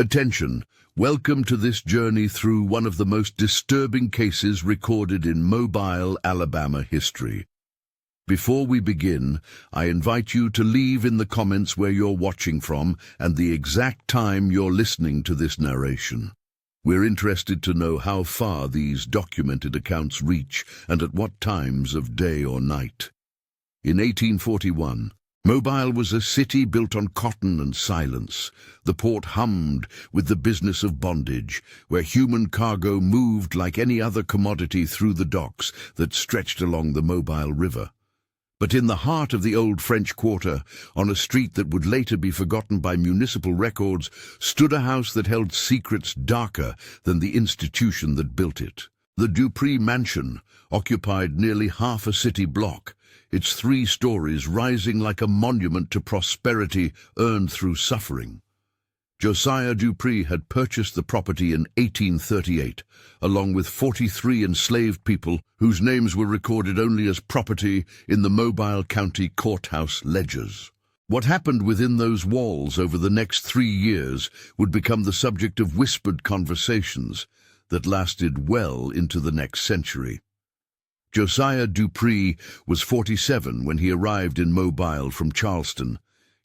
Attention! Welcome to this journey through one of the most disturbing cases recorded in Mobile, Alabama history. Before we begin, I invite you to leave in the comments where you're watching from and the exact time you're listening to this narration. We're interested to know how far these documented accounts reach and at what times of day or night. In 1841, Mobile was a city built on cotton and silence. The port hummed with the business of bondage, where human cargo moved like any other commodity through the docks that stretched along the Mobile River. But in the heart of the old French Quarter, on a street that would later be forgotten by municipal records, stood a house that held secrets darker than the institution that built it. The Dupree Mansion occupied nearly half a city block, its 3 stories rising like a monument to prosperity earned through suffering. Josiah Dupree had purchased the property in 1838, along with 43 enslaved people whose names were recorded only as property in the Mobile County courthouse ledgers. What happened within those walls over the next 3 years would become the subject of whispered conversations that lasted well into the next century. Josiah Dupree was 47 when he arrived in Mobile from Charleston,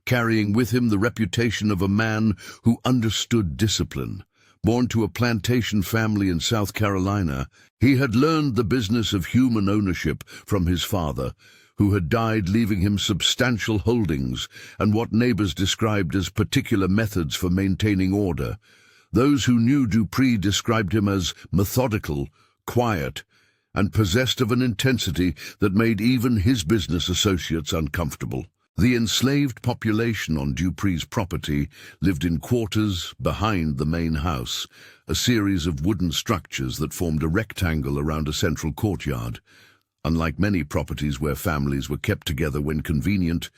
carrying with him the reputation of a man who understood discipline. Born to a plantation family in South Carolina, he had learned the business of human ownership from his father, who had died leaving him substantial holdings and what neighbors described as particular methods for maintaining order. Those who knew Dupree described him as methodical, quiet, and possessed of an intensity that made even his business associates uncomfortable. The enslaved population on Dupree's property lived in quarters behind the main house, a series of wooden structures that formed a rectangle around a central courtyard. Unlike many properties where families were kept together when convenient,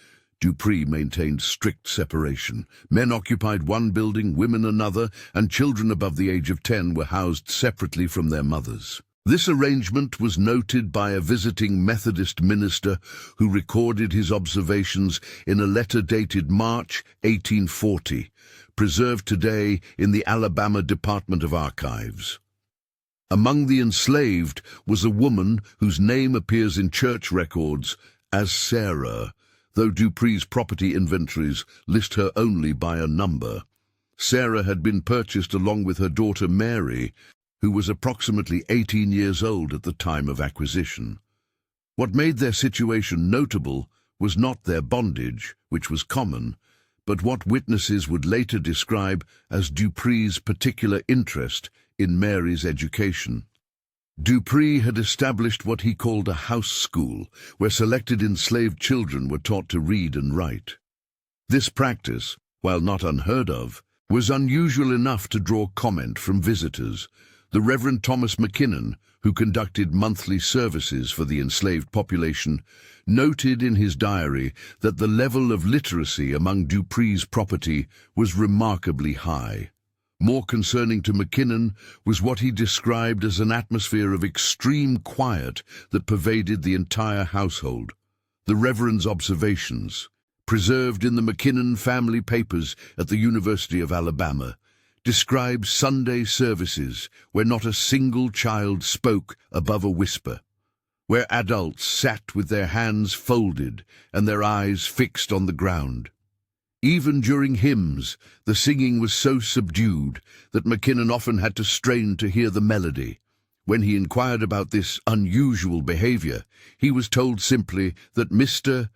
Dupree maintained strict separation. Men occupied one building, women another, and children above the age of 10 were housed separately from their mothers. This arrangement was noted by a visiting Methodist minister who recorded his observations in a letter dated March 1840, preserved today in the Alabama Department of Archives. Among the enslaved was a woman whose name appears in church records as Sarah, though Dupree's property inventories list her only by a number. Sarah had been purchased along with her daughter Mary, who was approximately 18 years old at the time of acquisition. What made their situation notable was not their bondage, which was common, but what witnesses would later describe as Dupree's particular interest in Mary's education. Dupree had established what he called a house school, where selected enslaved children were taught to read and write. This practice, while not unheard of, was unusual enough to draw comment from visitors. The Reverend Thomas McKinnon, who conducted monthly services for the enslaved population, noted in his diary that the level of literacy among Dupree's property was remarkably high. More concerning to McKinnon was what he described as an atmosphere of extreme quiet that pervaded the entire household. The Reverend's observations, preserved in the McKinnon family papers at the University of Alabama, describes Sunday services where not a single child spoke above a whisper, where adults sat with their hands folded and their eyes fixed on the ground. Even during hymns, the singing was so subdued that McKinnon often had to strain to hear the melody. When he inquired about this unusual behavior, he was told simply that Mr.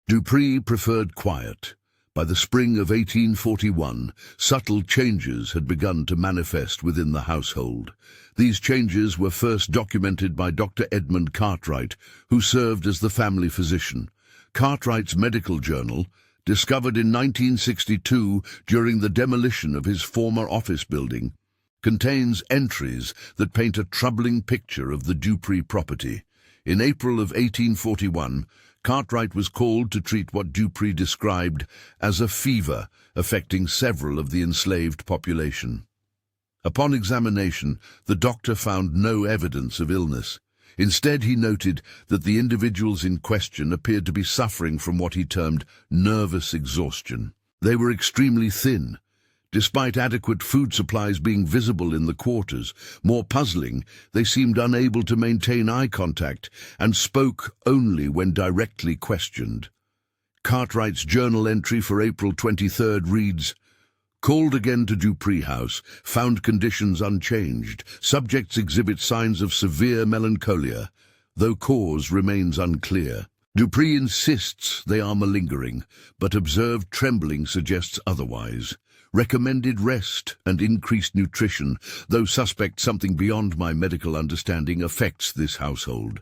Dupree preferred quiet. By the spring of 1841, subtle changes had begun to manifest within the household. These changes were first documented by Dr. Edmund Cartwright, who served as the family physician. Cartwright's medical journal, discovered in 1962 during the demolition of his former office building, contains entries that paint a troubling picture of the Dupree property. In April of 1841, Cartwright was called to treat what Dupree described as a fever affecting several of the enslaved population. Upon examination, the doctor found no evidence of illness. Instead, he noted that the individuals in question appeared to be suffering from what he termed nervous exhaustion. They were extremely thin, Despite adequate food supplies being visible in the quarters, more puzzling, they seemed unable to maintain eye contact and spoke only when directly questioned. Cartwright's journal entry for April 23rd reads, "Called again to Dupree House, found conditions unchanged. Subjects exhibit signs of severe melancholia, though cause remains unclear. Dupree insists they are malingering, but observed trembling suggests otherwise. Recommended rest and increased nutrition, though suspect something beyond my medical understanding affects this household."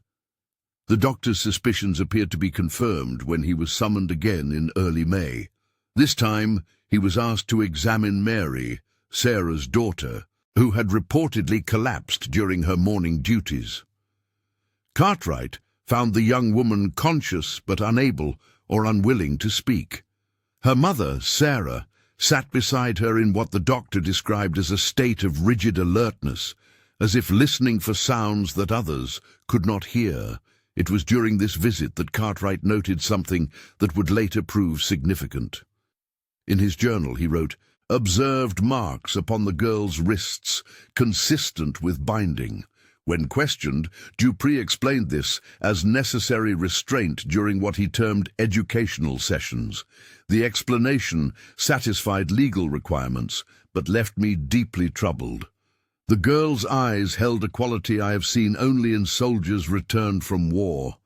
The doctor's suspicions appeared to be confirmed when he was summoned again in early May. This time, he was asked to examine Mary, Sarah's daughter, who had reportedly collapsed during her morning duties. Cartwright found the young woman conscious but unable or unwilling to speak. Her mother, Sarah, sat beside her in what the doctor described as a state of rigid alertness, as if listening for sounds that others could not hear. It was during this visit that Cartwright noted something that would later prove significant. In his journal he wrote, "Observed marks upon the girl's wrists, consistent with binding." When questioned, Dupree explained this as necessary restraint during what he termed educational sessions. The explanation satisfied legal requirements, but left me deeply troubled. The girl's eyes held a quality I have seen only in soldiers returned from war.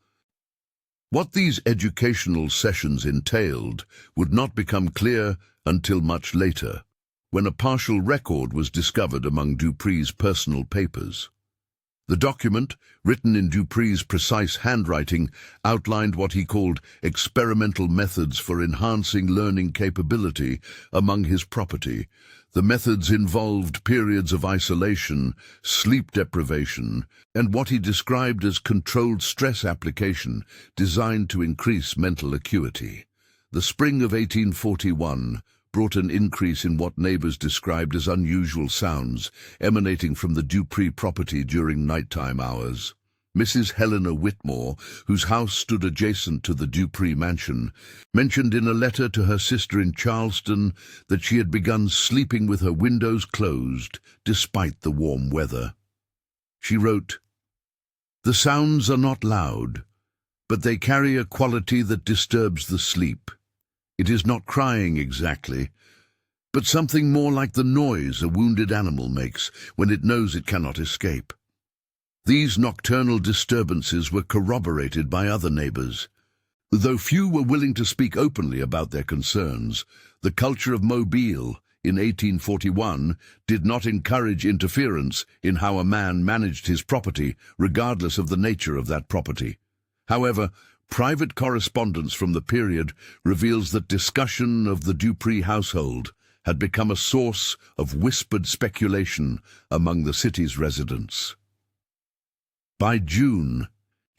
What these educational sessions entailed would not become clear until much later, when a partial record was discovered among Dupree's personal papers. The document, written in Dupree's precise handwriting, outlined what he called experimental methods for enhancing learning capability among his property. The methods involved periods of isolation, sleep deprivation, and what he described as controlled stress application designed to increase mental acuity. The spring of 1841 brought an increase in what neighbors described as unusual sounds emanating from the Dupree property during nighttime hours. Mrs. Helena Whitmore, whose house stood adjacent to the Dupree mansion, mentioned in a letter to her sister in Charleston that she had begun sleeping with her windows closed despite the warm weather. She wrote, "The sounds are not loud, but they carry a quality that disturbs the sleep. It is not crying exactly, but something more like the noise a wounded animal makes when it knows it cannot escape." These nocturnal disturbances were corroborated by other neighbors. Though few were willing to speak openly about their concerns, the culture of Mobile in 1841 did not encourage interference in how a man managed his property, regardless of the nature of that property. However, private correspondence from the period reveals that discussion of the Dupree household had become a source of whispered speculation among the city's residents. By June,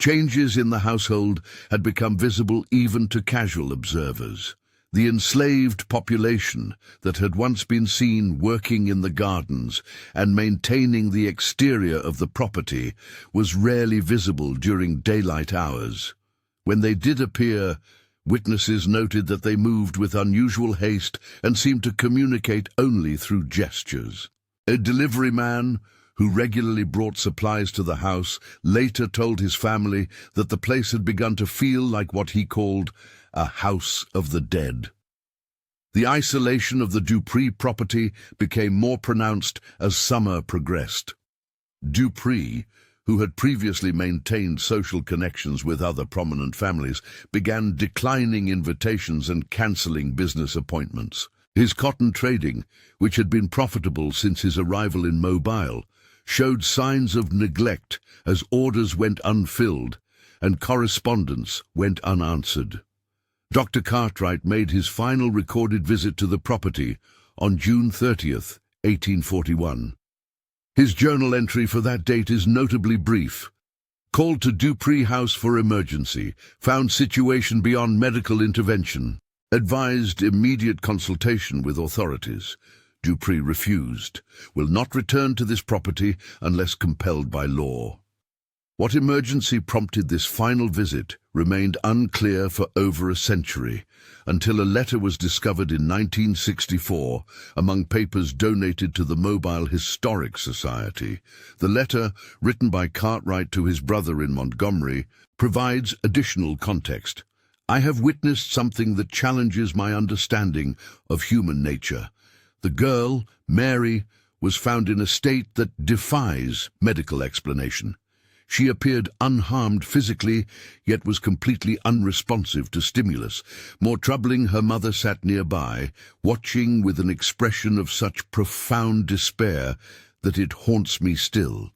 changes in the household had become visible even to casual observers. The enslaved population that had once been seen working in the gardens and maintaining the exterior of the property was rarely visible during daylight hours. When they did appear, witnesses noted that they moved with unusual haste and seemed to communicate only through gestures. A delivery man who regularly brought supplies to the house later told his family that the place had begun to feel like what he called a house of the dead. The isolation of the Dupree property became more pronounced as summer progressed. Dupree, who had previously maintained social connections with other prominent families, began declining invitations and cancelling business appointments. His cotton trading, which had been profitable since his arrival in Mobile, showed signs of neglect as orders went unfilled and correspondence went unanswered. Dr. Cartwright made his final recorded visit to the property on June 30th, 1841. His journal entry for that date is notably brief. Called to Dupree House for emergency, found situation beyond medical intervention, advised immediate consultation with authorities. Dupree refused, will not return to this property unless compelled by law. What emergency prompted this final visit remained unclear for over a century, until a letter was discovered in 1964 among papers donated to the Mobile Historic Society. The letter, written by Cartwright to his brother in Montgomery, provides additional context. I have witnessed something that challenges my understanding of human nature. The girl, Mary, was found in a state that defies medical explanation. She appeared unharmed physically, yet was completely unresponsive to stimulus. More troubling, her mother sat nearby, watching with an expression of such profound despair that it haunts me still.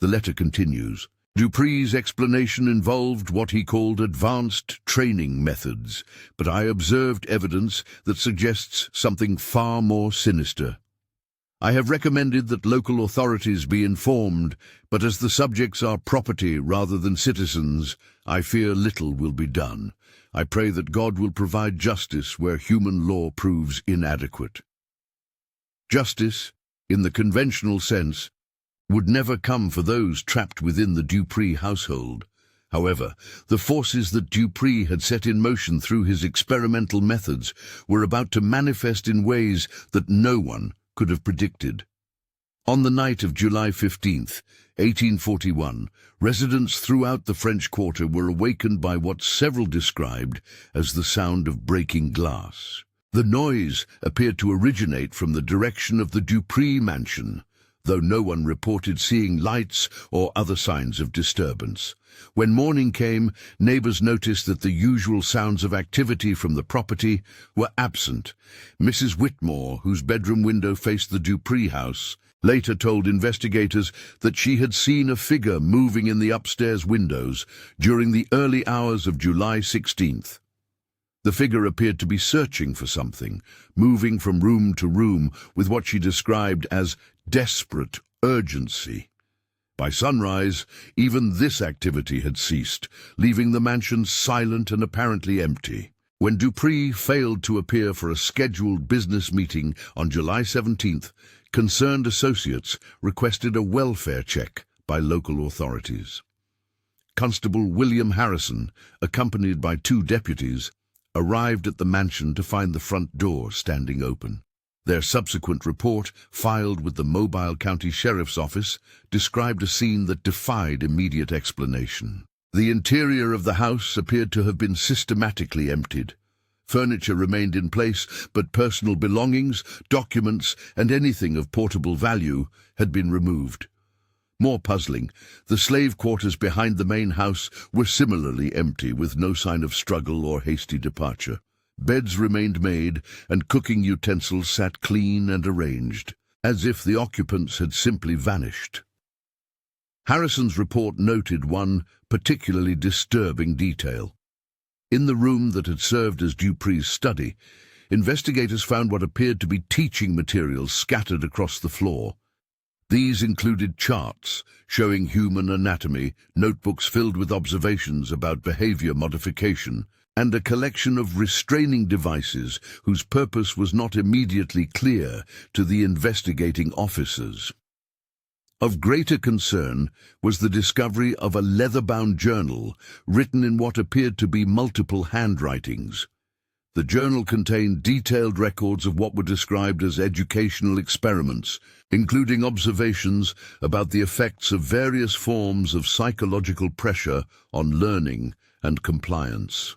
The letter continues. Dupree's explanation involved what he called advanced training methods, but I observed evidence that suggests something far more sinister. I have recommended that local authorities be informed, but as the subjects are property rather than citizens, I fear little will be done. I pray that God will provide justice where human law proves inadequate. Justice, in the conventional sense, would never come for those trapped within the Dupree household. However, the forces that Dupree had set in motion through his experimental methods were about to manifest in ways that no one could have predicted. On the night of July 15th, 1841, residents throughout the French Quarter were awakened by what several described as the sound of breaking glass. The noise appeared to originate from the direction of the Dupree mansion, though no one reported seeing lights or other signs of disturbance. When morning came, neighbors noticed that the usual sounds of activity from the property were absent. Mrs. Whitmore, whose bedroom window faced the Dupree house, later told investigators that she had seen a figure moving in the upstairs windows during the early hours of July 16th. The figure appeared to be searching for something, moving from room to room with what she described as desperate urgency. By sunrise, even this activity had ceased, leaving the mansion silent and apparently empty. When Dupree failed to appear for a scheduled business meeting on July 17th, concerned associates requested a welfare check by local authorities. Constable William Harrison, accompanied by 2 deputies, arrived at the mansion to find the front door standing open. Their subsequent report, filed with the Mobile County Sheriff's Office, described a scene that defied immediate explanation. The interior of the house appeared to have been systematically emptied. Furniture remained in place, but personal belongings, documents, and anything of portable value had been removed. More puzzling, the slave quarters behind the main house were similarly empty, with no sign of struggle or hasty departure. Beds remained made, and cooking utensils sat clean and arranged, as if the occupants had simply vanished. Harrison's report noted one particularly disturbing detail. In the room that had served as Dupree's study, investigators found what appeared to be teaching materials scattered across the floor. These included charts showing human anatomy, notebooks filled with observations about behavior modification, and a collection of restraining devices whose purpose was not immediately clear to the investigating officers. Of greater concern was the discovery of a leather-bound journal written in what appeared to be multiple handwritings. The journal contained detailed records of what were described as educational experiments, including observations about the effects of various forms of psychological pressure on learning and compliance.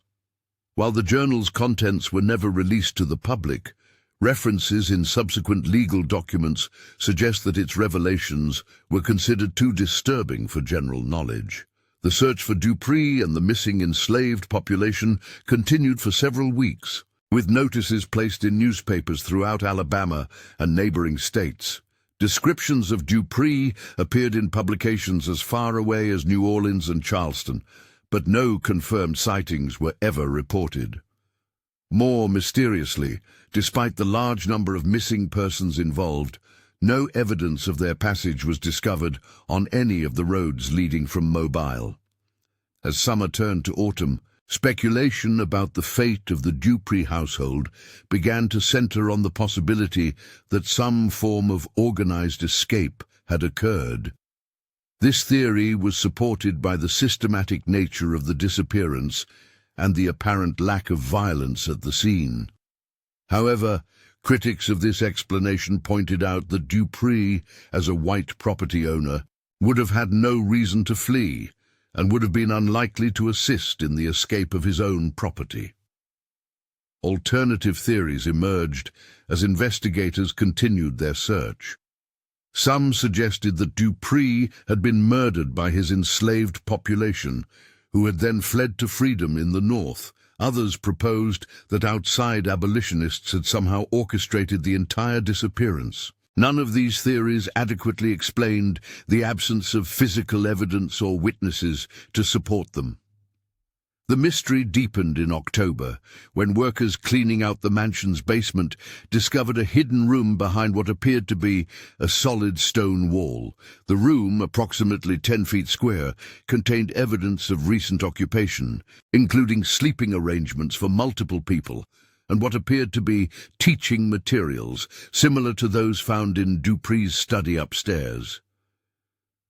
While the journal's contents were never released to the public, references in subsequent legal documents suggest that its revelations were considered too disturbing for general knowledge. The search for Dupree and the missing enslaved population continued for several weeks, with notices placed in newspapers throughout Alabama and neighboring states. Descriptions of Dupree appeared in publications as far away as New Orleans and Charleston, but no confirmed sightings were ever reported. More mysteriously, despite the large number of missing persons involved, no evidence of their passage was discovered on any of the roads leading from Mobile. As summer turned to autumn, speculation about the fate of the Dupree household began to center on the possibility that some form of organized escape had occurred. This theory was supported by the systematic nature of the disappearance and the apparent lack of violence at the scene. However, critics of this explanation pointed out that Dupree, as a white property owner, would have had no reason to flee and would have been unlikely to assist in the escape of his own property. Alternative theories emerged as investigators continued their search. Some suggested that Dupree had been murdered by his enslaved population, who had then fled to freedom in the north. Others proposed that outside abolitionists had somehow orchestrated the entire disappearance. None of these theories adequately explained the absence of physical evidence or witnesses to support them. The mystery deepened in October, when workers cleaning out the mansion's basement discovered a hidden room behind what appeared to be a solid stone wall. The room, approximately 10 feet square, contained evidence of recent occupation, including sleeping arrangements for multiple people, and what appeared to be teaching materials, similar to those found in Dupree's study upstairs.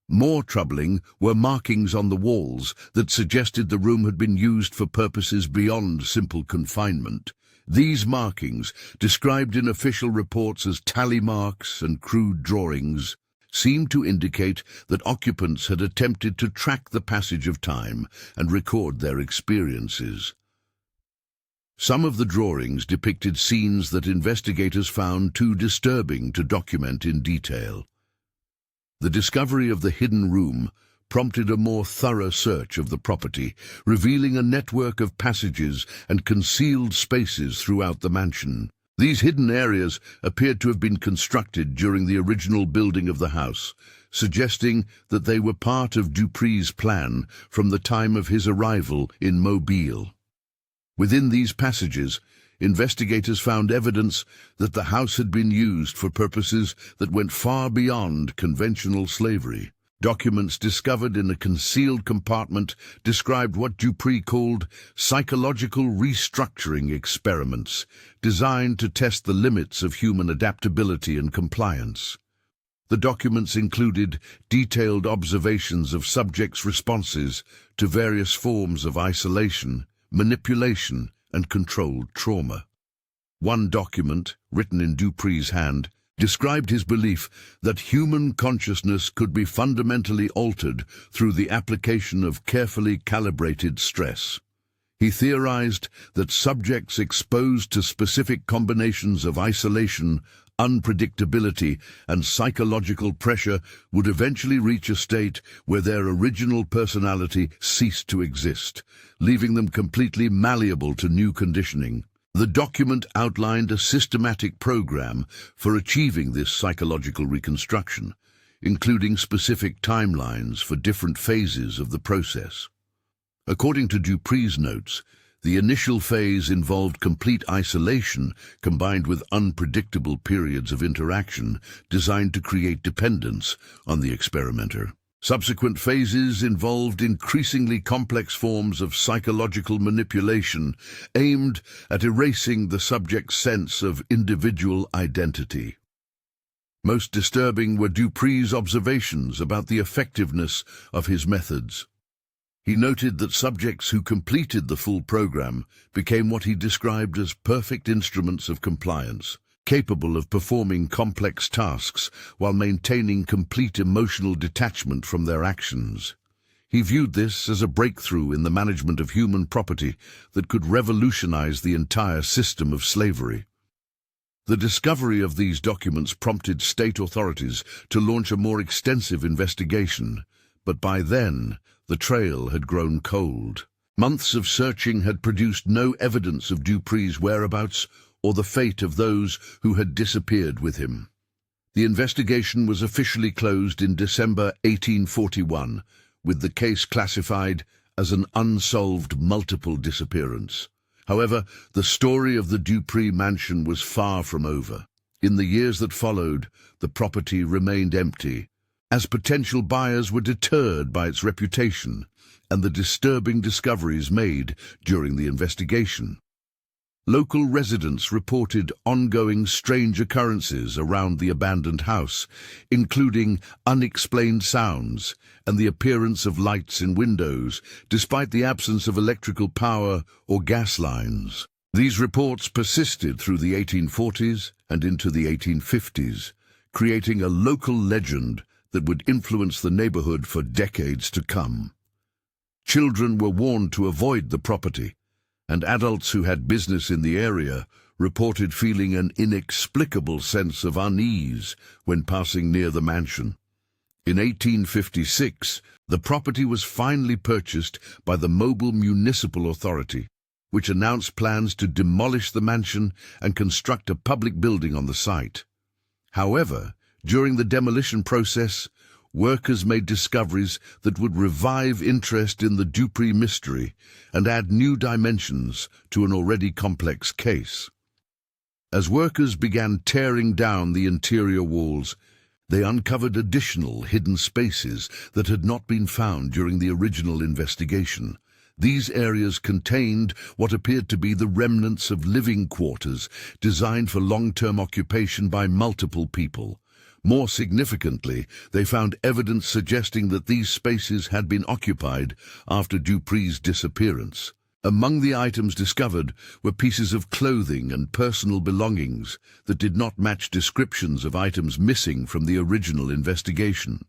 More troubling were markings on the walls that suggested the room had been used for purposes beyond simple confinement. These markings, described in official reports as tally marks and crude drawings, seemed to indicate that occupants had attempted to track the passage of time and record their experiences. Some of the drawings depicted scenes that investigators found too disturbing to document in detail. The discovery of the hidden room prompted a more thorough search of the property, revealing a network of passages and concealed spaces throughout the mansion. These hidden areas appeared to have been constructed during the original building of the house, suggesting that they were part of Dupree's plan from the time of his arrival in Mobile. Within these passages, investigators found evidence that the house had been used for purposes that went far beyond conventional slavery. Documents discovered in a concealed compartment described what Dupree called psychological restructuring experiments, designed to test the limits of human adaptability and compliance. The documents included detailed observations of subjects' responses to various forms of isolation, manipulation, and controlled trauma. One document, written in Dupree's hand, described his belief that human consciousness could be fundamentally altered through the application of carefully calibrated stress. He theorized that subjects exposed to specific combinations of isolation, unpredictability, and psychological pressure would eventually reach a state where their original personality ceased to exist, leaving them completely malleable to new conditioning. The document outlined a systematic program for achieving this psychological reconstruction, including specific timelines for different phases of the process. According to Dupree's notes, the initial phase involved complete isolation combined with unpredictable periods of interaction designed to create dependence on the experimenter. Subsequent phases involved increasingly complex forms of psychological manipulation aimed at erasing the subject's sense of individual identity. Most disturbing were Dupree's observations about the effectiveness of his methods. He noted that subjects who completed the full program became what he described as perfect instruments of compliance, capable of performing complex tasks while maintaining complete emotional detachment from their actions. He viewed this as a breakthrough in the management of human property that could revolutionize the entire system of slavery. The discovery of these documents prompted state authorities to launch a more extensive investigation, but by then, the trail had grown cold. Months of searching had produced no evidence of Dupree's whereabouts or the fate of those who had disappeared with him. The investigation was officially closed in December 1841, with the case classified as an unsolved multiple disappearance. However, the story of the Dupree mansion was far from over. In the years that followed, the property remained empty, as potential buyers were deterred by its reputation and the disturbing discoveries made during the investigation. Local residents reported ongoing strange occurrences around the abandoned house, including unexplained sounds and the appearance of lights in windows, despite the absence of electrical power or gas lines. These reports persisted through the 1840s and into the 1850s, creating a local legend that would influence the neighborhood for decades to come. Children were warned to avoid the property, and adults who had business in the area reported feeling an inexplicable sense of unease when passing near the mansion. In 1856, the property was finally purchased by the Mobile Municipal Authority, which announced plans to demolish the mansion and construct a public building on the site. However, during the demolition process, workers made discoveries that would revive interest in the Dupree mystery and add new dimensions to an already complex case. As workers began tearing down the interior walls, they uncovered additional hidden spaces that had not been found during the original investigation. These areas contained what appeared to be the remnants of living quarters designed for long-term occupation by multiple people. More significantly, they found evidence suggesting that these spaces had been occupied after Dupree's disappearance. Among the items discovered were pieces of clothing and personal belongings that did not match descriptions of items missing from the original investigation.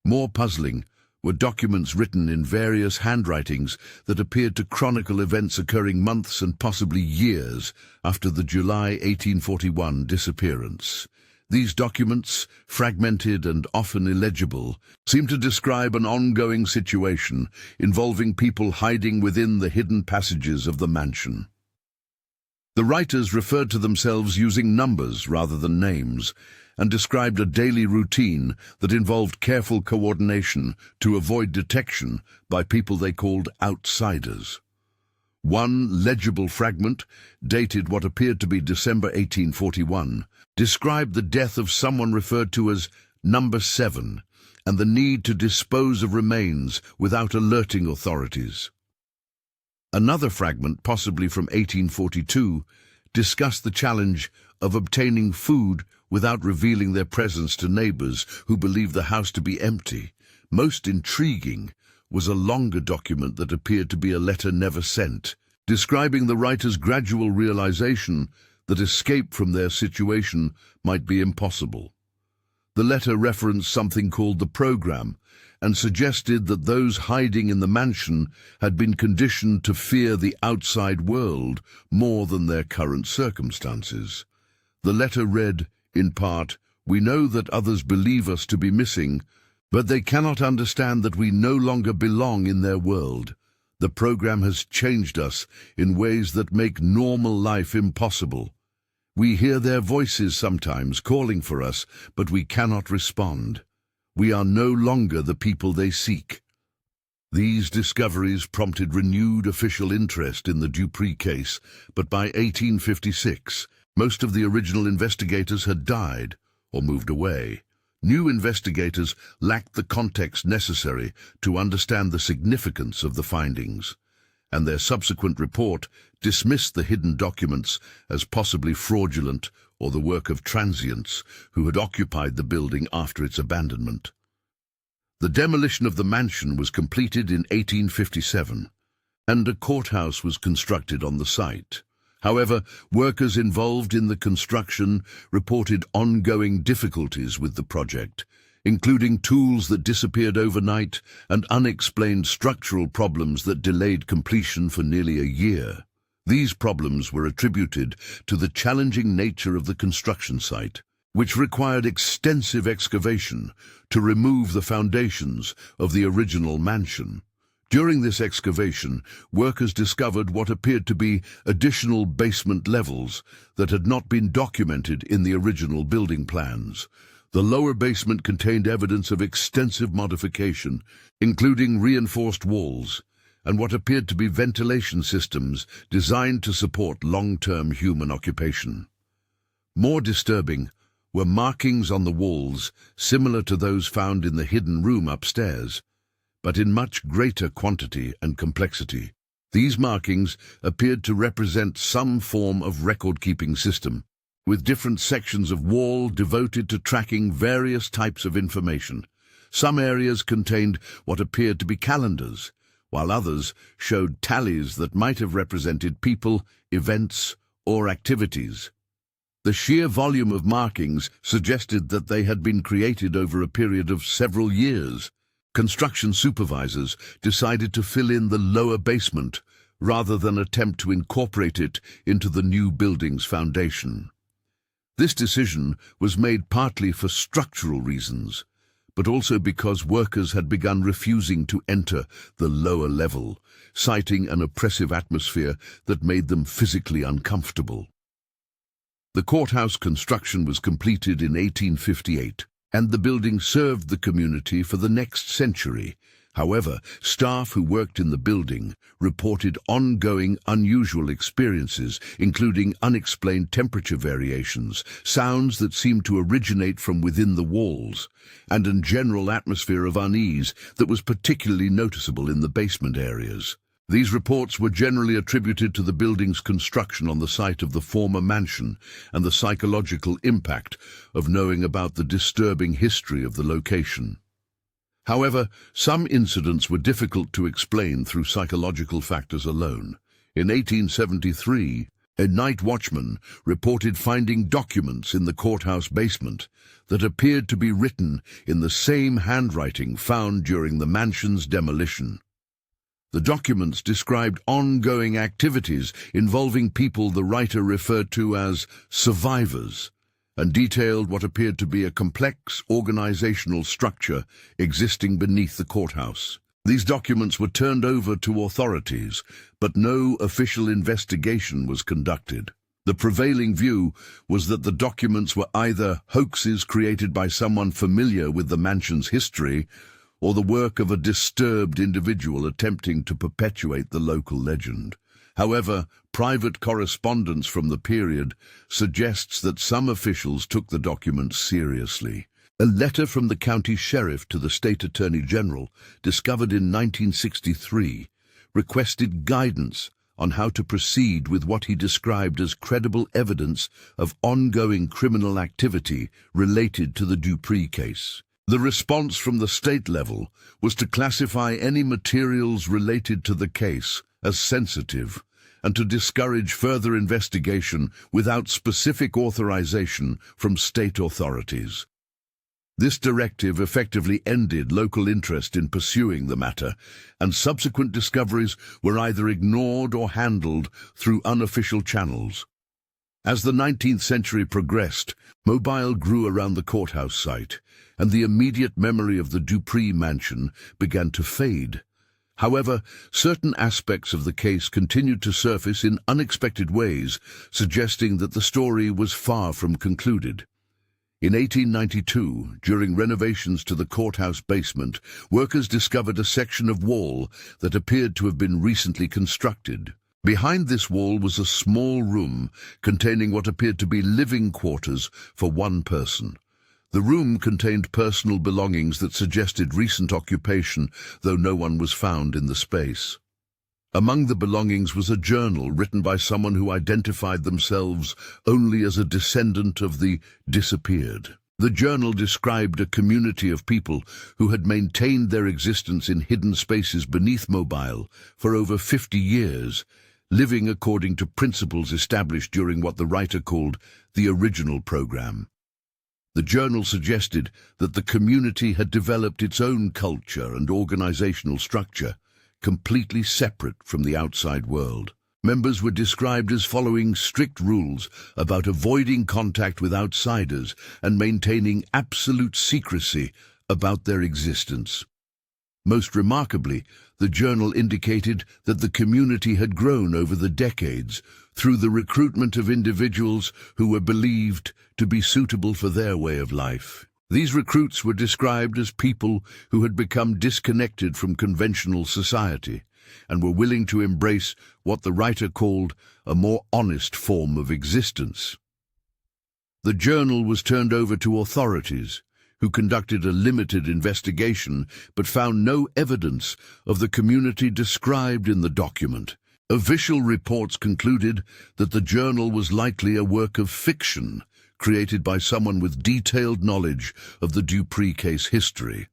More puzzling were documents written in various handwritings that appeared to chronicle events occurring months and possibly years after the July 1841 disappearance. These documents, fragmented and often illegible, seem to describe an ongoing situation involving people hiding within the hidden passages of the mansion. The writers referred to themselves using numbers rather than names, and described a daily routine that involved careful coordination to avoid detection by people they called outsiders. One legible fragment, dated what appeared to be December 1841, described the death of someone referred to as Number 7 and the need to dispose of remains without alerting authorities. Another fragment, possibly from 1842, discussed the challenge of obtaining food without revealing their presence to neighbors who believed the house to be empty. Most intriguing was a longer document that appeared to be a letter never sent, describing the writer's gradual realization that escape from their situation might be impossible. The letter referenced something called the program and suggested that those hiding in the mansion had been conditioned to fear the outside world more than their current circumstances. The letter read, in part, "We know that others believe us to be missing, but they cannot understand that we no longer belong in their world. The program has changed us in ways that make normal life impossible. We hear their voices sometimes calling for us, but we cannot respond. We are no longer the people they seek." These discoveries prompted renewed official interest in the Dupree case, but by 1856, most of the original investigators had died or moved away. New investigators lacked the context necessary to understand the significance of the findings, and their subsequent report dismissed the hidden documents as possibly fraudulent or the work of transients who had occupied the building after its abandonment. The demolition of the mansion was completed in 1857, and a courthouse was constructed on the site. However, workers involved in the construction reported ongoing difficulties with the project, including tools that disappeared overnight and unexplained structural problems that delayed completion for nearly a year. These problems were attributed to the challenging nature of the construction site, which required extensive excavation to remove the foundations of the original mansion. During this excavation, workers discovered what appeared to be additional basement levels that had not been documented in the original building plans. The lower basement contained evidence of extensive modification, including reinforced walls and what appeared to be ventilation systems designed to support long-term human occupation. More disturbing were markings on the walls similar to those found in the hidden room upstairs, but in much greater quantity and complexity. These markings appeared to represent some form of record-keeping system, with different sections of wall devoted to tracking various types of information. Some areas contained what appeared to be calendars, while others showed tallies that might have represented people, events, or activities. The sheer volume of markings suggested that they had been created over a period of several years. Construction supervisors decided to fill in the lower basement rather than attempt to incorporate it into the new building's foundation. This decision was made partly for structural reasons, but also because workers had begun refusing to enter the lower level, citing an oppressive atmosphere that made them physically uncomfortable. The courthouse construction was completed in 1858, and the building served the community for the next century. However, staff who worked in the building reported ongoing unusual experiences, including unexplained temperature variations, sounds that seemed to originate from within the walls, and a general atmosphere of unease that was particularly noticeable in the basement areas. These reports were generally attributed to the building's construction on the site of the former mansion and the psychological impact of knowing about the disturbing history of the location. However, some incidents were difficult to explain through psychological factors alone. In 1873, a night watchman reported finding documents in the courthouse basement that appeared to be written in the same handwriting found during the mansion's demolition. The documents described ongoing activities involving people the writer referred to as survivors, and detailed what appeared to be a complex organizational structure existing beneath the courthouse. These documents were turned over to authorities, but no official investigation was conducted. The prevailing view was that the documents were either hoaxes created by someone familiar with the mansion's history, or the work of a disturbed individual attempting to perpetuate the local legend. However, private correspondence from the period suggests that some officials took the documents seriously. A letter from the county sheriff to the state attorney general, discovered in 1963, requested guidance on how to proceed with what he described as credible evidence of ongoing criminal activity related to the Dupree case. The response from the state level was to classify any materials related to the case as sensitive and to discourage further investigation without specific authorization from state authorities. This directive effectively ended local interest in pursuing the matter, and subsequent discoveries were either ignored or handled through unofficial channels. As the 19th century progressed, mobile grew around the courthouse site, and the immediate memory of the Dupree mansion began to fade. However, certain aspects of the case continued to surface in unexpected ways, suggesting that the story was far from concluded. In 1892, during renovations to the courthouse basement, workers discovered a section of wall that appeared to have been recently constructed. Behind this wall was a small room containing what appeared to be living quarters for one person. The room contained personal belongings that suggested recent occupation, though no one was found in the space. Among the belongings was a journal written by someone who identified themselves only as a descendant of the disappeared. The journal described a community of people who had maintained their existence in hidden spaces beneath mobile for over 50 years, living according to principles established during what the writer called the original program. The journal suggested that the community had developed its own culture and organizational structure, completely separate from the outside world. Members were described as following strict rules about avoiding contact with outsiders and maintaining absolute secrecy about their existence. Most remarkably, the journal indicated that the community had grown over the decades through the recruitment of individuals who were believed to be suitable for their way of life. These recruits were described as people who had become disconnected from conventional society and were willing to embrace what the writer called a more honest form of existence. The journal was turned over to authorities, who conducted a limited investigation but found no evidence of the community described in the document. Official reports concluded that the journal was likely a work of fiction created by someone with detailed knowledge of the Dupree case history.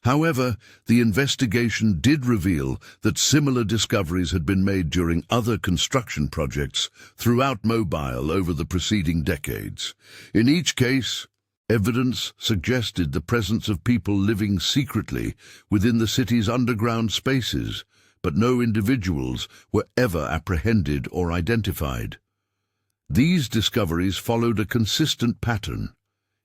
However, the investigation did reveal that similar discoveries had been made during other construction projects throughout Mobile over the preceding decades. In each case, evidence suggested the presence of people living secretly within the city's underground spaces, but no individuals were ever apprehended or identified. These discoveries followed a consistent pattern: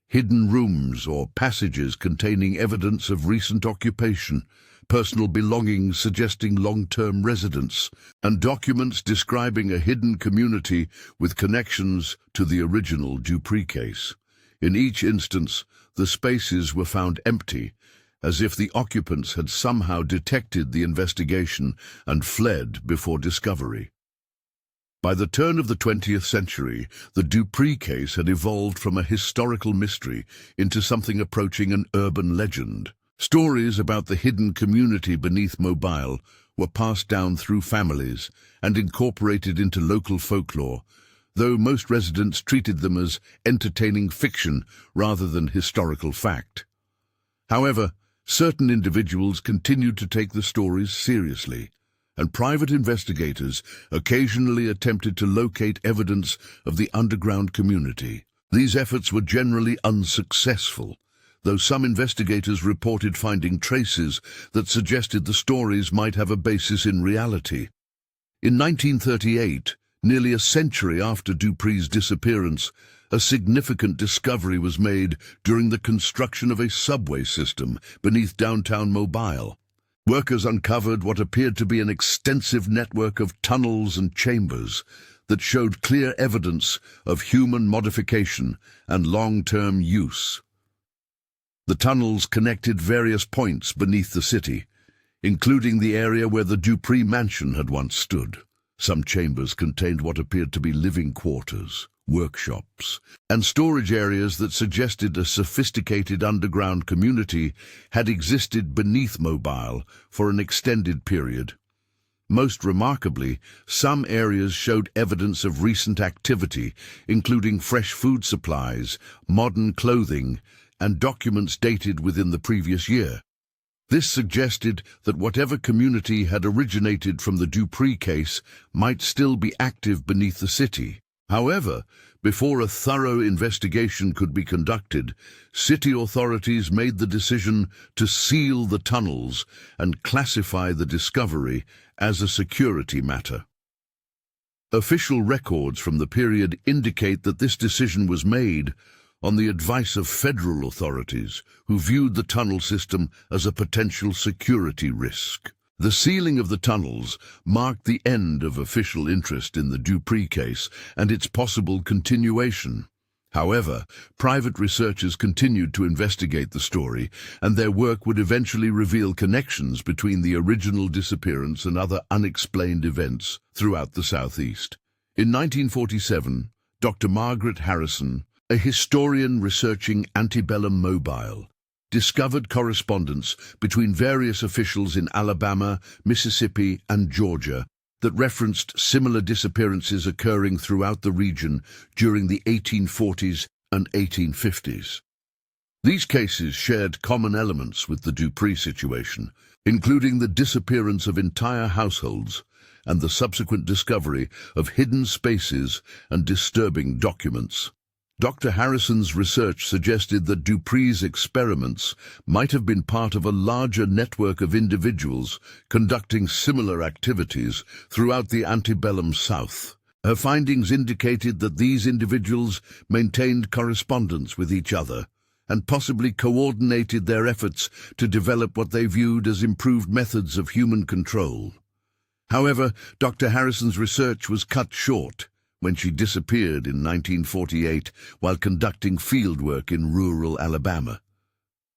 hidden rooms or passages containing evidence of recent occupation, personal belongings suggesting long-term residence, and documents describing a hidden community with connections to the original Dupree case. In each instance, the spaces were found empty, as if the occupants had somehow detected the investigation and fled before discovery. By the turn of the 20th century, the Dupree case had evolved from a historical mystery into something approaching an urban legend. Stories about the hidden community beneath Mobile were passed down through families and incorporated into local folklore, though most residents treated them as entertaining fiction rather than historical fact. However, certain individuals continued to take the stories seriously, and private investigators occasionally attempted to locate evidence of the underground community. These efforts were generally unsuccessful, though some investigators reported finding traces that suggested the stories might have a basis in reality. In 1938, nearly a century after Dupree's disappearance, a significant discovery was made during the construction of a subway system beneath downtown Mobile. Workers uncovered what appeared to be an extensive network of tunnels and chambers that showed clear evidence of human modification and long-term use. The tunnels connected various points beneath the city, including the area where the Dupree mansion had once stood. Some chambers contained what appeared to be living quarters, workshops, and storage areas that suggested a sophisticated underground community had existed beneath Mobile for an extended period. Most remarkably, some areas showed evidence of recent activity, including fresh food supplies, modern clothing, and documents dated within the previous year. This suggested that whatever community had originated from the Dupree case might still be active beneath the city. However, before a thorough investigation could be conducted, city authorities made the decision to seal the tunnels and classify the discovery as a security matter. Official records from the period indicate that this decision was made on the advice of federal authorities, who viewed the tunnel system as a potential security risk. The sealing of the tunnels marked the end of official interest in the Dupree case and its possible continuation. However, private researchers continued to investigate the story, and their work would eventually reveal connections between the original disappearance and other unexplained events throughout the Southeast. In 1947, Dr. Margaret Harrison, a historian researching antebellum Mobile, discovered correspondence between various officials in Alabama, Mississippi, and Georgia that referenced similar disappearances occurring throughout the region during the 1840s and 1850s. These cases shared common elements with the Dupree situation, including the disappearance of entire households and the subsequent discovery of hidden spaces and disturbing documents. Dr. Harrison's research suggested that Dupree's experiments might have been part of a larger network of individuals conducting similar activities throughout the antebellum South. Her findings indicated that these individuals maintained correspondence with each other and possibly coordinated their efforts to develop what they viewed as improved methods of human control. However, Dr. Harrison's research was cut short when she disappeared in 1948 while conducting fieldwork in rural Alabama.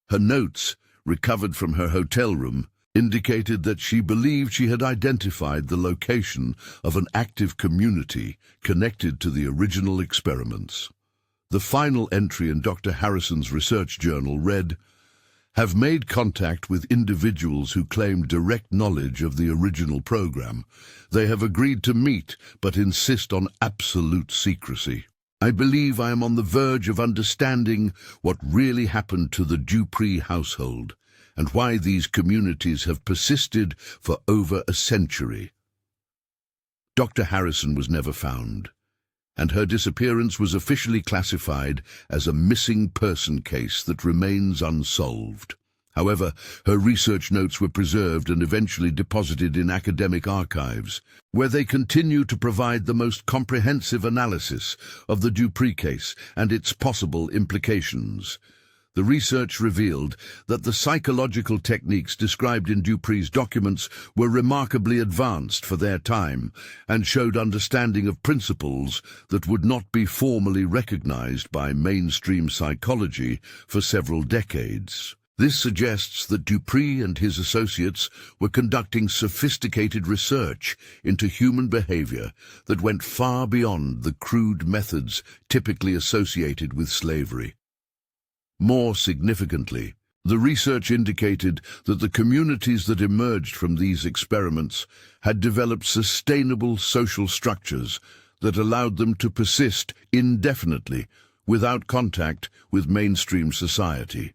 Her notes, recovered from her hotel room, indicated that she believed she had identified the location of an active community connected to the original experiments. The final entry in Dr. Harrison's research journal read, "Have made contact with individuals who claim direct knowledge of the original program. They have agreed to meet, but insist on absolute secrecy. I believe I am on the verge of understanding what really happened to the Dupree household, and why these communities have persisted for over a century." Dr. Harrison was never found, and her disappearance was officially classified as a missing person case that remains unsolved. However, her research notes were preserved and eventually deposited in academic archives, where they continue to provide the most comprehensive analysis of the Dupree case and its possible implications. The research revealed that the psychological techniques described in Dupree's documents were remarkably advanced for their time and showed understanding of principles that would not be formally recognized by mainstream psychology for several decades. This suggests that Dupree and his associates were conducting sophisticated research into human behavior that went far beyond the crude methods typically associated with slavery. More significantly, the research indicated that the communities that emerged from these experiments had developed sustainable social structures that allowed them to persist indefinitely without contact with mainstream society.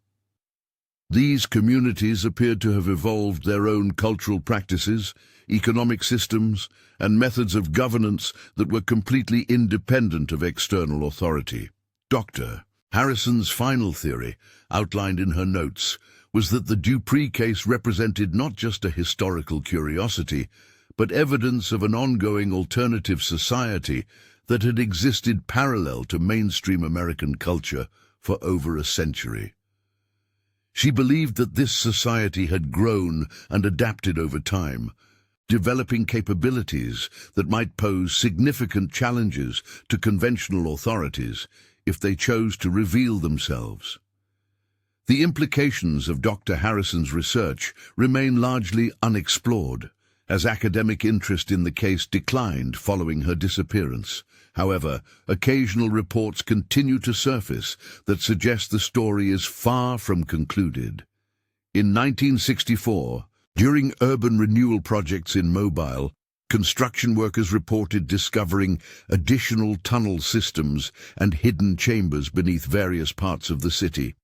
These communities appeared to have evolved their own cultural practices, economic systems, and methods of governance that were completely independent of external authority. Dr. Harrison's final theory, outlined in her notes, was that the Dupree case represented not just a historical curiosity, but evidence of an ongoing alternative society that had existed parallel to mainstream American culture for over a century. She believed that this society had grown and adapted over time, developing capabilities that might pose significant challenges to conventional authorities if they chose to reveal themselves. The implications of Dr. Harrison's research remain largely unexplored, as academic interest in the case declined following her disappearance. However, occasional reports continue to surface that suggest the story is far from concluded. In 1964, during urban renewal projects in Mobile, construction workers reported discovering additional tunnel systems and hidden chambers beneath various parts of the city.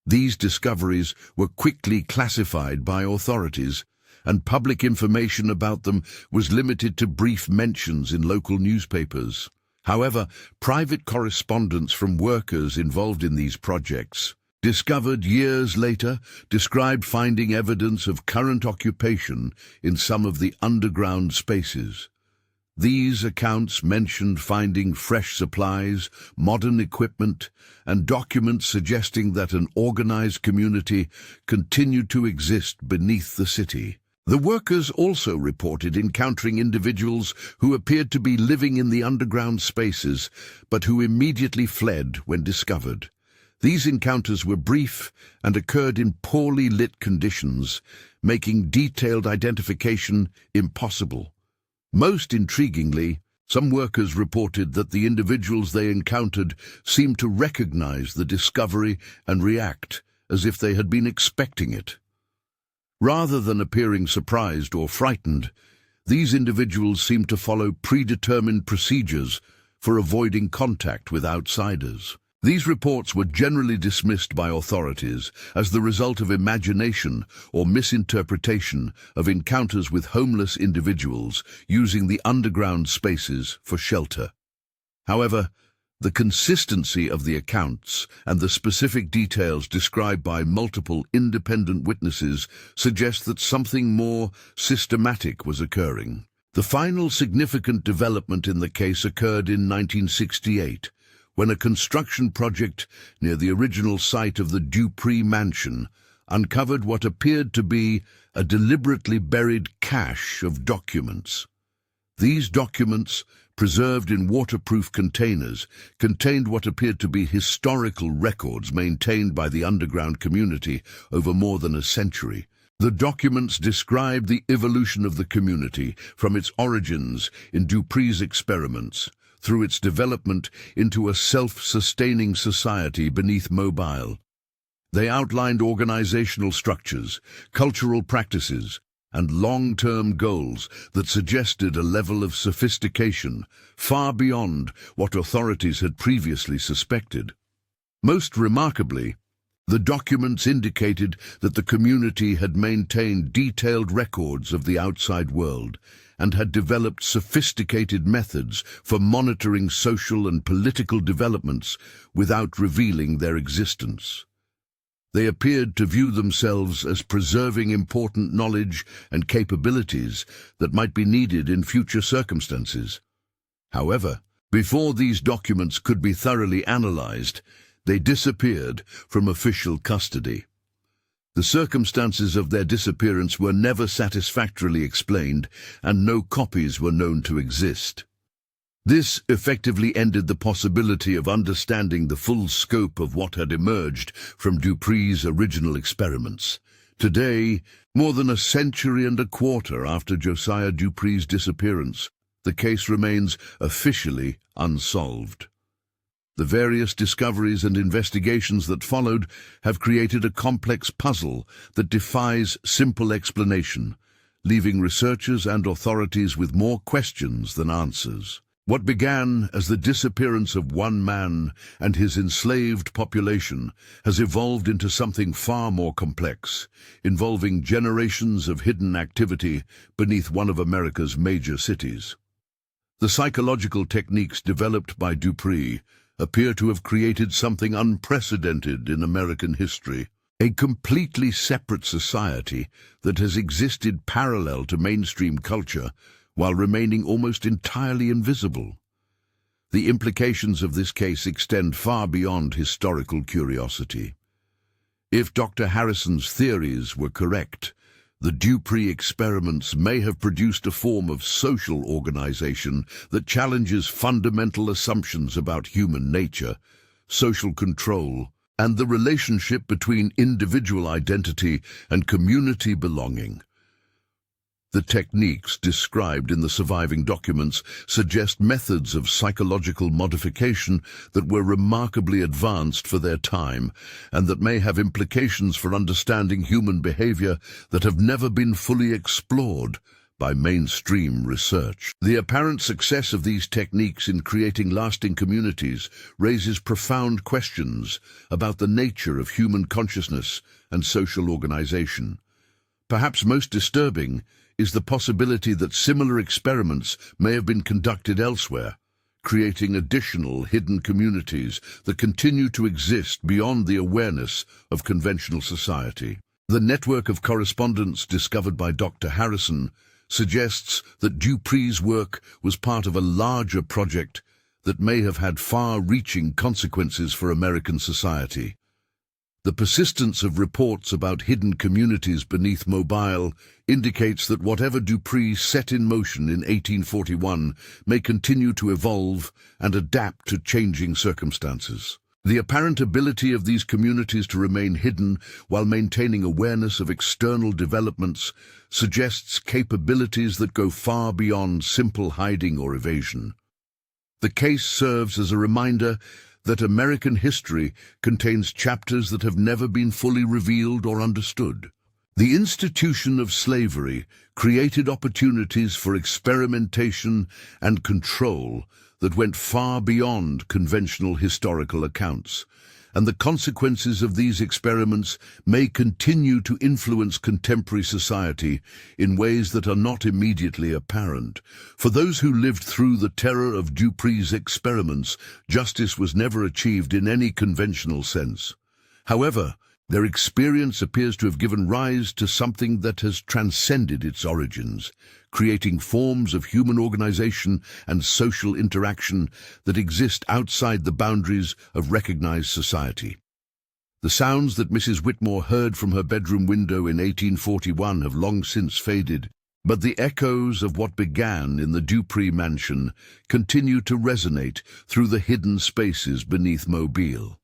These discoveries were quickly classified by authorities, and public information about them was limited to brief mentions in local newspapers. However, private correspondence from workers involved in these projects, discovered years later, described finding evidence of current occupation in some of the underground spaces. These accounts mentioned finding fresh supplies, modern equipment, and documents suggesting that an organized community continued to exist beneath the city. The workers also reported encountering individuals who appeared to be living in the underground spaces, but who immediately fled when discovered. These encounters were brief and occurred in poorly lit conditions, making detailed identification impossible. Most intriguingly, some workers reported that the individuals they encountered seemed to recognize the discovery and react as if they had been expecting it. Rather than appearing surprised or frightened, these individuals seemed to follow predetermined procedures for avoiding contact with outsiders. These reports were generally dismissed by authorities as the result of imagination or misinterpretation of encounters with homeless individuals using the underground spaces for shelter. However, the consistency of the accounts and the specific details described by multiple independent witnesses suggest that something more systematic was occurring. The final significant development in the case occurred in 1968, when a construction project near the original site of the Dupree mansion uncovered what appeared to be a deliberately buried cache of documents. These documents, preserved in waterproof containers, contained what appeared to be historical records maintained by the underground community over more than a century. The documents described the evolution of the community from its origins in Dupree's experiments, through its development into a self-sustaining society beneath Mobile. They outlined organizational structures, cultural practices, and long-term goals that suggested a level of sophistication far beyond what authorities had previously suspected. Most remarkably, the documents indicated that the community had maintained detailed records of the outside world and had developed sophisticated methods for monitoring social and political developments without revealing their existence. They appeared to view themselves as preserving important knowledge and capabilities that might be needed in future circumstances. However, before these documents could be thoroughly analyzed, they disappeared from official custody. The circumstances of their disappearance were never satisfactorily explained, and no copies were known to exist. This effectively ended the possibility of understanding the full scope of what had emerged from Dupree's original experiments. Today, more than a century and a quarter after Josiah Dupree's disappearance, the case remains officially unsolved. The various discoveries and investigations that followed have created a complex puzzle that defies simple explanation, leaving researchers and authorities with more questions than answers. What began as the disappearance of one man and his enslaved population has evolved into something far more complex, involving generations of hidden activity beneath one of America's major cities. The psychological techniques developed by Dupree appear to have created something unprecedented in American history, a completely separate society that has existed parallel to mainstream culture while remaining almost entirely invisible. The implications of this case extend far beyond historical curiosity. If Dr. Harrison's theories were correct, the Dupree experiments may have produced a form of social organization that challenges fundamental assumptions about human nature, social control, and the relationship between individual identity and community belonging. The techniques described in the surviving documents suggest methods of psychological modification that were remarkably advanced for their time and that may have implications for understanding human behavior that have never been fully explored by mainstream research. The apparent success of these techniques in creating lasting communities raises profound questions about the nature of human consciousness and social organization. Perhaps most disturbing is the possibility that similar experiments may have been conducted elsewhere, creating additional hidden communities that continue to exist beyond the awareness of conventional society. The network of correspondence discovered by Dr. Harrison suggests that Dupree's work was part of a larger project that may have had far-reaching consequences for American society. The persistence of reports about hidden communities beneath Mobile indicates that whatever Dupree set in motion in 1841 may continue to evolve and adapt to changing circumstances. The apparent ability of these communities to remain hidden while maintaining awareness of external developments suggests capabilities that go far beyond simple hiding or evasion. The case serves as a reminder that American history contains chapters that have never been fully revealed or understood. The institution of slavery created opportunities for experimentation and control that went far beyond conventional historical accounts, and the consequences of these experiments may continue to influence contemporary society in ways that are not immediately apparent. For those who lived through the terror of Dupree's experiments, justice was never achieved in any conventional sense. However, their experience appears to have given rise to something that has transcended its origins, creating forms of human organization and social interaction that exist outside the boundaries of recognized society. The sounds that Mrs. Whitmore heard from her bedroom window in 1841 have long since faded, but the echoes of what began in the Dupree mansion continue to resonate through the hidden spaces beneath Mobile.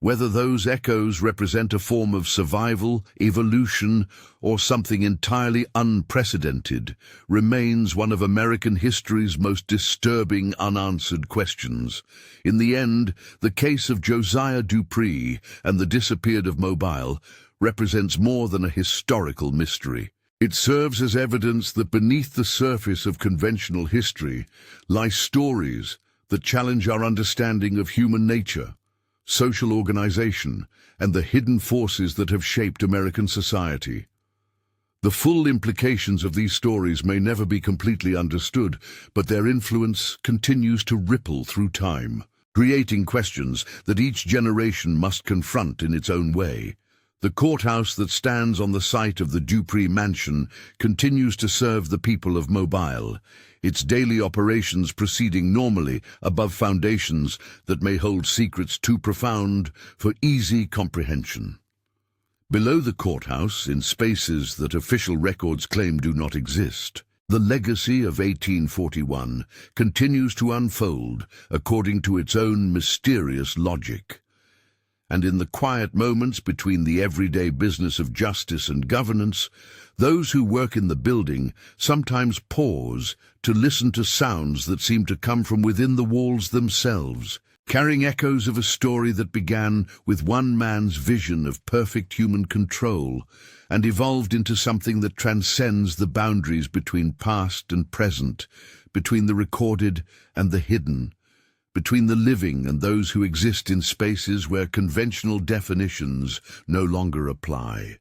Whether those echoes represent a form of survival, evolution, or something entirely unprecedented remains one of American history's most disturbing unanswered questions. In the end, the case of Josiah Dupree and the disappeared of Mobile represents more than a historical mystery. It serves as evidence that beneath the surface of conventional history lie stories that challenge our understanding of human nature, social organization, and the hidden forces that have shaped American society. The full implications of these stories may never be completely understood, but their influence continues to ripple through time, creating questions that each generation must confront in its own way. The courthouse that stands on the site of the Dupree mansion continues to serve the people of Mobile, its daily operations proceeding normally above foundations that may hold secrets too profound for easy comprehension. Below the courthouse, in spaces that official records claim do not exist, the legacy of 1841 continues to unfold according to its own mysterious logic. And in the quiet moments between the everyday business of justice and governance, those who work in the building sometimes pause to listen to sounds that seem to come from within the walls themselves, carrying echoes of a story that began with one man's vision of perfect human control and evolved into something that transcends the boundaries between past and present, between the recorded and the hidden, between the living and those who exist in spaces where conventional definitions no longer apply.